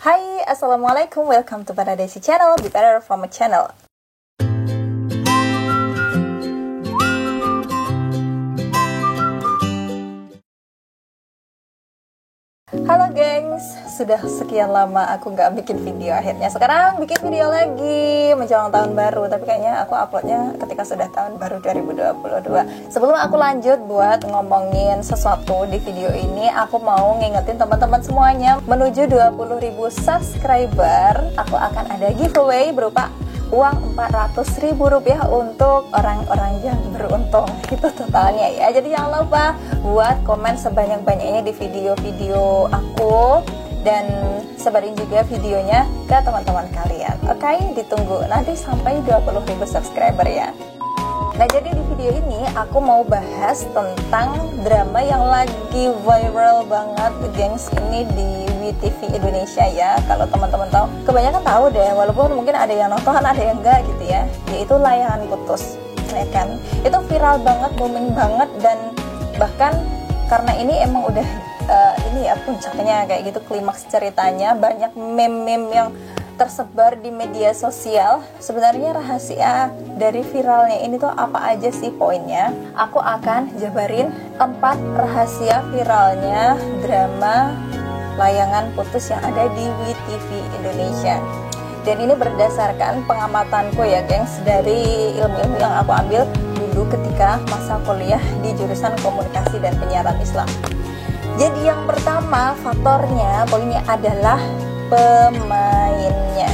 Hai, Assalamualaikum, welcome to Paradesi Channel, Be Better From a Channel. Halo gengs, sudah sekian lama aku nggak bikin video, akhirnya sekarang bikin video lagi menjelang tahun baru. Tapi kayaknya aku uploadnya ketika sudah tahun baru 2022. Sebelum aku lanjut buat ngomongin sesuatu di video ini, aku mau ngingetin teman-teman semuanya, menuju 20.000 subscriber aku akan ada giveaway berupa uang Rp400.000 untuk orang-orang yang beruntung. Itu totalnya ya. Jadi jangan lupa buat komen sebanyak-banyaknya di video-video aku, dan sebarin juga videonya ke teman-teman kalian. Oke, ditunggu nanti sampai 20.000 subscriber ya. Nah, jadi di video ini aku mau bahas tentang drama yang lagi viral banget gengs, ini di WeTV Indonesia ya. Kalau teman-teman tahu, kebanyakan tahu deh, walaupun mungkin ada yang nonton ada yang enggak gitu ya. Yaitu Layangan Putus, ya kan? Itu viral banget, booming banget, dan bahkan karena ini emang udah ini ya puncaknya kayak gitu, klimaks ceritanya, banyak meme-meme yang tersebar di media sosial. Sebenarnya rahasia dari viralnya ini tuh apa aja sih poinnya? Aku akan jabarin 4 rahasia viralnya drama Layangan Putus yang ada di WeTV Indonesia. Dan ini berdasarkan pengamatanku ya gengs, dari ilmu-ilmu yang aku ambil dulu ketika masa kuliah di jurusan komunikasi dan penyiaran Islam. Jadi yang pertama faktornya, poinnya adalah pemainnya,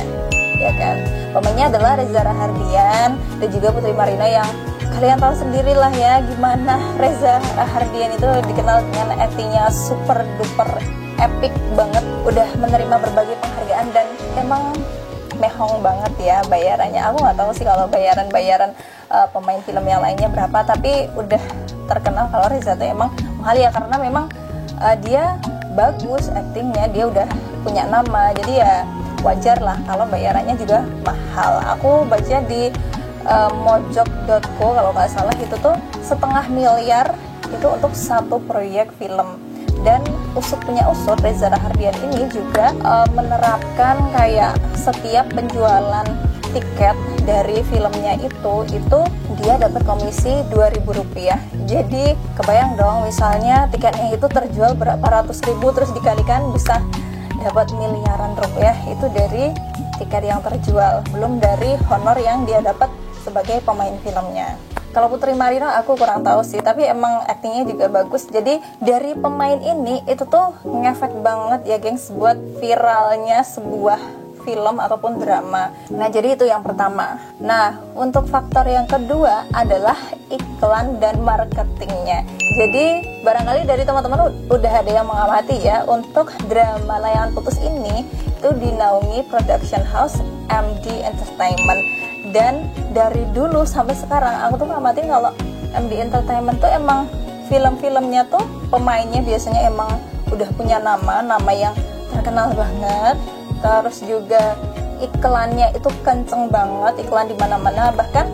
ya kan? Pemainnya adalah Reza Rahardian dan juga Putri Marino, yang kalian tahu sendirilah ya gimana Reza Rahardian itu dikenal dengan aktingnya super duper epic banget, udah menerima berbagai penghargaan dan emang mehong banget ya bayarannya. Aku nggak tahu sih kalau bayaran pemain film yang lainnya berapa, tapi udah terkenal kalau Reza tuh emang mahal ya, karena memang dia bagus aktingnya, dia udah punya nama, jadi ya wajar lah kalau bayarannya juga mahal. Aku baca di mojok.co kalau nggak salah, itu tuh 500 miliar itu untuk satu proyek film. Dan punya usut Reza Rahardian ini juga menerapkan kayak setiap penjualan tiket dari filmnya itu dia dapat komisi Rp2.000. Jadi kebayang dong, misalnya tiketnya itu terjual berapa ratus ribu, terus dikalikan bisa dapat miliaran rupiah itu dari tiket yang terjual, belum dari honor yang dia dapat sebagai pemain filmnya. Kalau Putri Marino aku kurang tahu sih, tapi emang aktingnya juga bagus. Jadi dari pemain ini itu tuh ngefek banget ya gengs buat viralnya sebuah film ataupun drama. Nah, jadi itu yang pertama. Nah, untuk faktor yang kedua adalah iklan dan marketingnya. Jadi barangkali dari teman-teman udah ada yang mengamati ya, untuk drama Layangan Putus ini itu dinaungi production house MD Entertainment. Dan dari dulu sampai sekarang aku tuh ngamatin kalau MD Entertainment tuh emang film-filmnya tuh pemainnya biasanya emang udah punya nama yang terkenal banget. Terus juga iklannya itu kenceng banget, iklan di mana-mana. Bahkan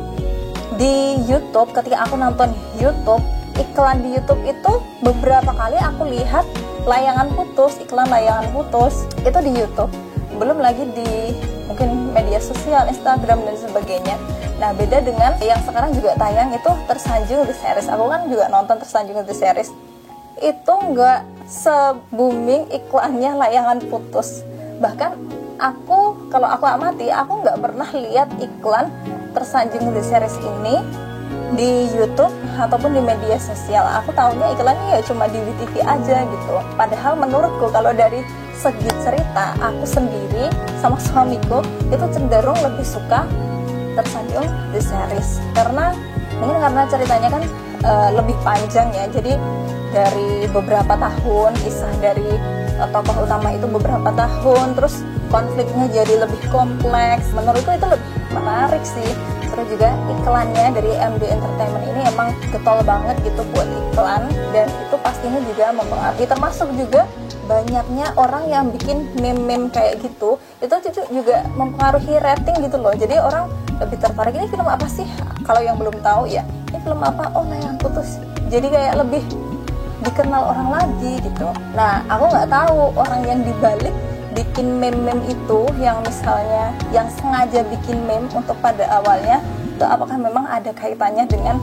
di YouTube, ketika aku nonton YouTube, iklan di YouTube itu beberapa kali aku lihat Layangan Putus, iklan Layangan Putus itu di YouTube. Belum lagi di mungkin media sosial, Instagram dan sebagainya. Nah, beda dengan yang sekarang juga tayang itu Tersanjung The Series. Aku kan juga nonton Tersanjung The Series. Itu nggak se-booming iklannya Layangan Putus. Bahkan kalau aku amati, aku nggak pernah lihat iklan Tersanjung The Series ini di YouTube ataupun di media sosial. Aku tahunya iklannya ya cuma di WeTV aja gitu. Padahal menurutku kalau dari segi cerita, aku sendiri sama suamiku itu cenderung lebih suka Tersanjung The Series, karena mungkin karena ceritanya kan lebih panjang ya. Jadi dari beberapa tahun, kisah dari tokoh utama itu beberapa tahun, terus konfliknya jadi lebih kompleks. Menurutku itu lebih menarik sih. Terus juga iklannya dari MD Entertainment ini emang getol banget gitu buat iklan, dan itu pastinya juga mempengaruhi, termasuk juga banyaknya orang yang bikin meme-meme kayak gitu, itu juga mempengaruhi rating gitu loh. Jadi orang lebih tertarik, ini film apa sih? Kalau yang belum tahu ya, ini film apa? Oh, Layangan Putus. Jadi kayak lebih dikenal orang lagi gitu. Nah, aku nggak tahu orang yang dibalik bikin meme-meme itu, yang misalnya yang sengaja bikin meme untuk pada awalnya itu apakah memang ada kaitannya dengan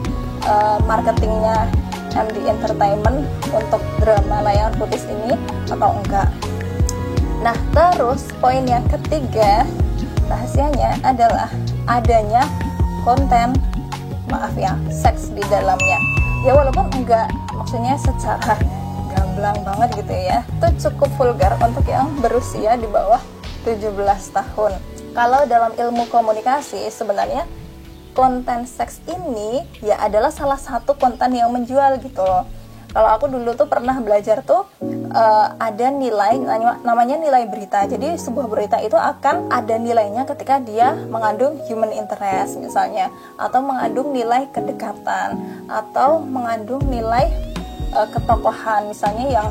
marketingnya MD Entertainment untuk drama Layangan Putus ini atau enggak. Nah, terus poin yang ketiga rahasianya adalah adanya konten, maaf ya, seks di dalamnya. Ya walaupun enggak maksudnya secara gamblang banget gitu ya, itu cukup vulgar untuk yang berusia di bawah 17 tahun. Kalau dalam ilmu komunikasi sebenarnya konten seks ini ya adalah salah satu konten yang menjual gitu loh. Kalau aku dulu tuh pernah belajar tuh ada nilai namanya nilai berita. Jadi sebuah berita itu akan ada nilainya ketika dia mengandung human interest misalnya, atau mengandung nilai kedekatan, atau mengandung nilai ketokohan misalnya yang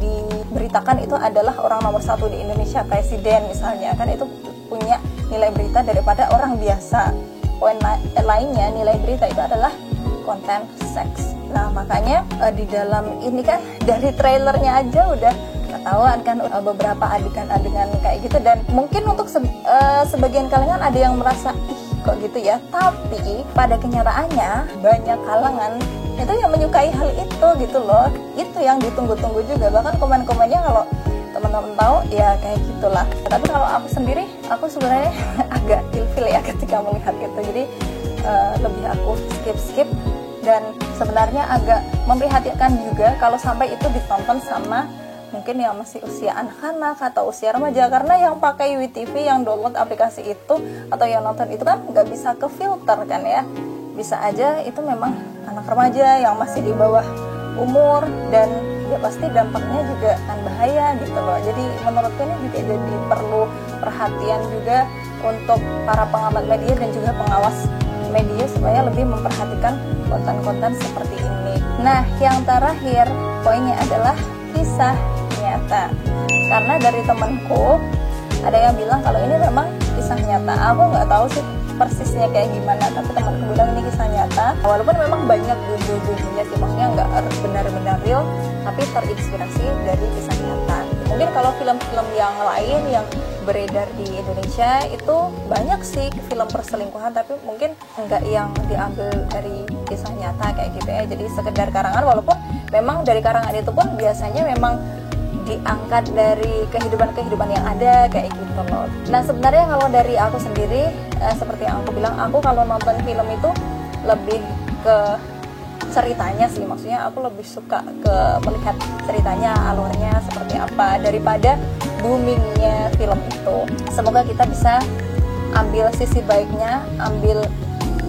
diberitakan itu adalah orang nomor 1 di Indonesia, presiden misalnya, kan itu punya nilai berita daripada orang biasa. Poin lainnya nilai berita itu adalah konten seks. Nah makanya di dalam ini kan dari trailernya aja udah ketahuan kan beberapa adegan-adegan kayak gitu, dan mungkin untuk sebagian kalangan ada yang merasa ih kok gitu ya, tapi pada kenyataannya banyak kalangan itu yang menyukai hal itu gitu loh. Itu yang ditunggu-tunggu juga, bahkan komen-komennya kalau teman-teman tahu ya kayak gitulah. Tapi kalau aku sendiri, aku sebenarnya agak ilfil ya ketika melihat itu, jadi lebih aku skip dan sebenarnya agak memprihatinkan juga kalau sampai itu ditonton sama mungkin yang masih usia anak-anak atau usia remaja, karena yang pakai WeTV, yang download aplikasi itu atau yang nonton itu kan nggak bisa ke filter kan ya, bisa aja itu memang anak remaja yang masih di bawah umur, dan ya pasti dampaknya juga akan bahaya gitu loh. Jadi menurutku ini juga jadi perlu perhatian juga untuk para pengamat media dan juga pengawas media supaya lebih memperhatikan konten-konten seperti ini. Nah, yang terakhir poinnya adalah kisah nyata. Karena dari temanku ada yang bilang kalau ini memang kisah nyata. Aku nggak tahu sih persisnya kayak gimana, tapi temanku bilang ini kisah nyata. Walaupun memang banyak bumbu-bumbunya sih, maksudnya nggak benar-benar real, tapi terinspirasi dari kisah nyata. Mungkin kalau film-film yang lain yang beredar di Indonesia itu banyak sih film perselingkuhan, tapi mungkin enggak yang diambil dari kisah nyata kayak gitu ya. Jadi sekedar karangan, walaupun memang dari karangan itu pun biasanya memang diangkat dari kehidupan-kehidupan yang ada kayak gitu loh. Nah sebenarnya kalau dari aku sendiri seperti yang aku bilang, aku kalau nonton film itu lebih ke ceritanya sih, maksudnya aku lebih suka ke melihat ceritanya, alurnya seperti apa daripada boomingnya film itu. Semoga kita bisa ambil sisi baiknya, ambil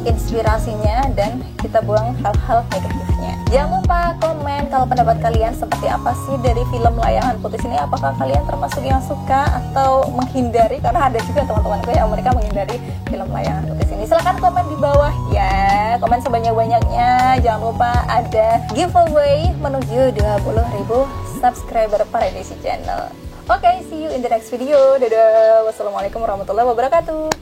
inspirasinya, dan kita buang hal-hal negatifnya. Jangan lupa komen kalau pendapat kalian seperti apa sih dari film Layangan Putus ini. Apakah kalian termasuk yang suka atau menghindari? Karena ada juga teman-temanku yang mereka menghindari film Layangan Putus ini. Silahkan komen di bawah ya, komen sebanyak-banyaknya. Jangan lupa ada giveaway menuju 20.000 subscriber Paradisi Channel. Oke, see you in the next video. Dadah. Wassalamualaikum warahmatullahi wabarakatuh.